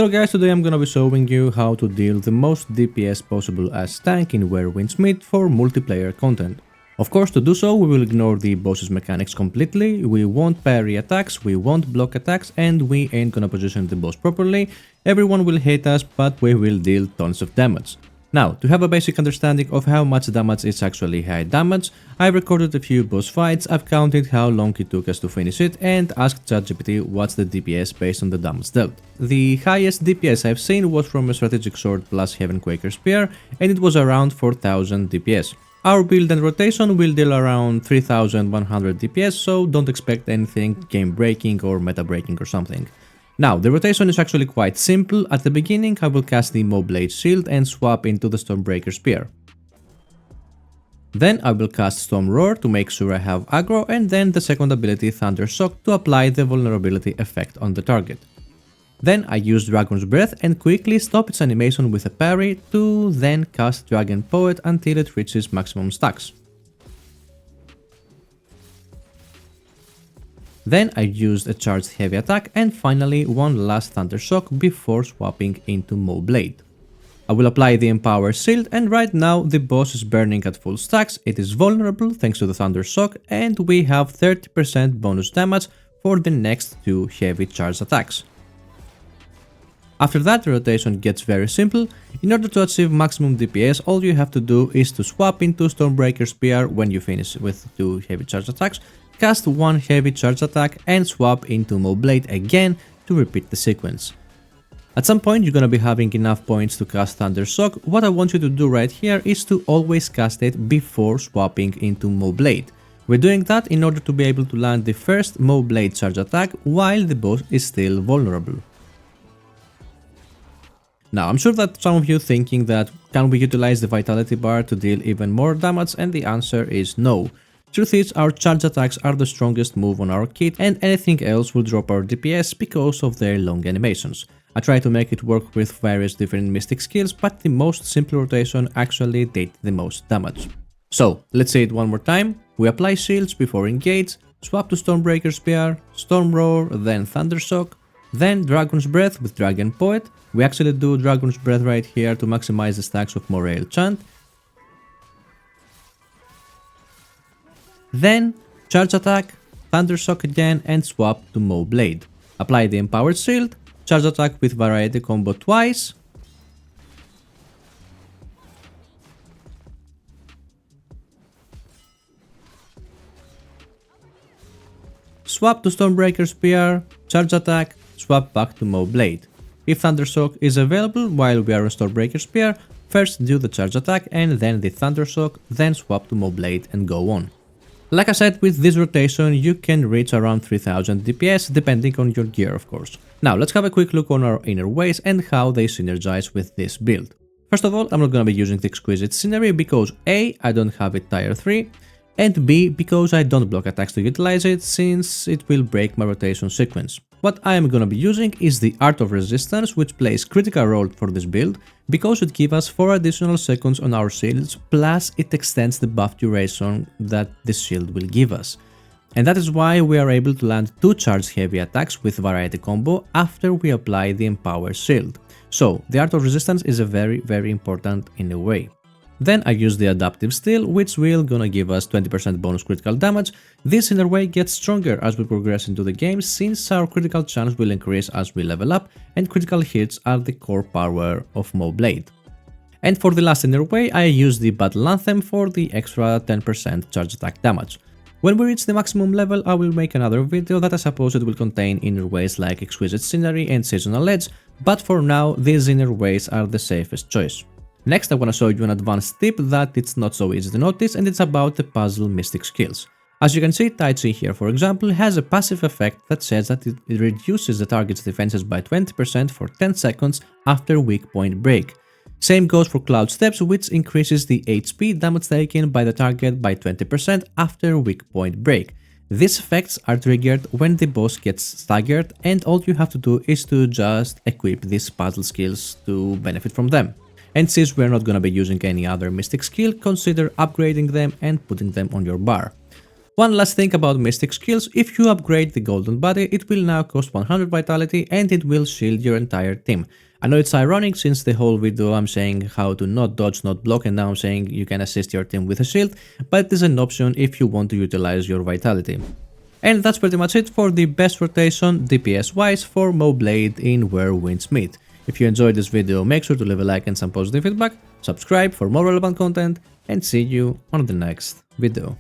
Hello guys, today I'm gonna be showing you how to deal the most DPS possible as tank in Where Winds Meet for multiplayer content. Of course, to do so, we will ignore the boss's mechanics completely, we won't parry attacks, we won't block attacks, and we ain't gonna position the boss properly. Everyone will hate us, but we will deal tons of damage. Now, to have a basic understanding of how much damage is actually high damage, I've recorded a few boss fights, I've counted how long it took us to finish it, and asked ChatGPT what's the DPS based on the damage dealt. The highest DPS I've seen was from a strategic sword plus Heaven Quaker Spear, and it was around 4000 DPS. Our build and rotation will deal around 3100 DPS, so don't expect anything game breaking or meta breaking or something. Now, the rotation is actually quite simple. At the beginning, I will cast the Blade Shield and swap into the Stormbreaker Spear. Then I will cast Storm Roar to make sure I have aggro, and then the second ability Thunder Shock to apply the vulnerability effect on the target. Then I use Dragon's Breath and quickly stop its animation with a parry to then cast Dragon Poet until it reaches maximum stacks. Then I used a charged heavy attack and finally one last Thunder Shock before swapping into Blade. I will apply the Empower Shield, and right now the boss is burning at full stacks, it is vulnerable thanks to the Thunder Shock, and we have 30% bonus damage for the next two heavy charged attacks. After that, the rotation gets very simple. In order to achieve maximum DPS, all you have to do is to swap into Stormbreaker Spear when you finish with two heavy charge attacks, cast one heavy charge attack and swap into Blade again to repeat the sequence. At some point you're gonna be having enough points to cast Thunder Shock. What I want you to do right here is to always cast it before swapping into Blade. We're doing that in order to be able to land the first Blade charge attack while the boss is still vulnerable. Now, I'm sure that some of you thinking that can we utilize the Vitality bar to deal even more damage, and the answer is no. Truth is, our charge attacks are the strongest move on our kit, and anything else will drop our DPS because of their long animations. I try to make it work with various different mystic skills, but the most simple rotation actually did the most damage. So, let's say it one more time. We apply shields before engage, swap to Stormbreaker Spear, Storm Roar, then Thunder Shock, then Dragon's Breath with Dragon Poet. We actually do Dragon's Breath right here to maximize the stacks of Morale Chant. Then charge attack, Thunder Shock again and swap to Blade. Apply the Empowered Shield, charge attack with Variety combo twice. Swap to Stormbreaker Spear, charge attack, swap back to Blade. If Thunder Shock is available while we are on Stormbreaker Spear, first do the charge attack and then the Thunder Shock, then swap to Blade and go on. Like I said, with this rotation you can reach around 3000 DPS depending on your gear, of course. Now let's have a quick look on our inner ways and how they synergize with this build. First of all, I'm not gonna be using the Exquisite Scenery because A, I don't have it tier 3, and B, because I don't block attacks to utilize it since it will break my rotation sequence. What I am gonna be using is the Art of Resistance, which plays critical role for this build because it gives us 4 additional seconds on our shields, plus it extends the buff duration that the shield will give us. And that is why we are able to land 2 charged heavy attacks with Variety combo after we apply the Empower Shield. So the Art of Resistance is a very important in a way. Then I use the Adaptive Steel, which will gonna give us 20% bonus critical damage. This in a way gets stronger as we progress into the game since our critical chance will increase as we level up, and critical hits are the core power of Blade. And for the last inner way, I use the Battle Anthem for the extra 10% charge attack damage. When we reach the maximum level, I will make another video that I suppose it will contain inner ways like Exquisite Scenery and Seasonal Edge, but for now these inner ways are the safest choice. Next I want to show you an advanced tip that it's not so easy to notice, and it's about the puzzle mystic skills. As you can see, Tai Chi here for example has a passive effect that says that it reduces the target's defenses by 20% for 10 seconds after weak point break. Same goes for Cloud Steps, which increases the HP damage taken by the target by 20% after weak point break. These effects are triggered when the boss gets staggered, and all you have to do is to just equip these puzzle skills to benefit from them. And since we're not gonna be using any other mystic skill, consider upgrading them and putting them on your bar. One last thing about Mystic skills, if you upgrade the golden body, it will now cost 100 vitality and it will shield your entire team. I know it's ironic since the whole video I'm saying how to not dodge, not block, and now I'm saying you can assist your team with a shield, but it is an option if you want to utilize your vitality. And that's pretty much it for the best rotation DPS wise for Moblade in Where Winds Meet. If you enjoyed this video, make sure to leave a like and some positive feedback, subscribe for more relevant content, and see you on the next video.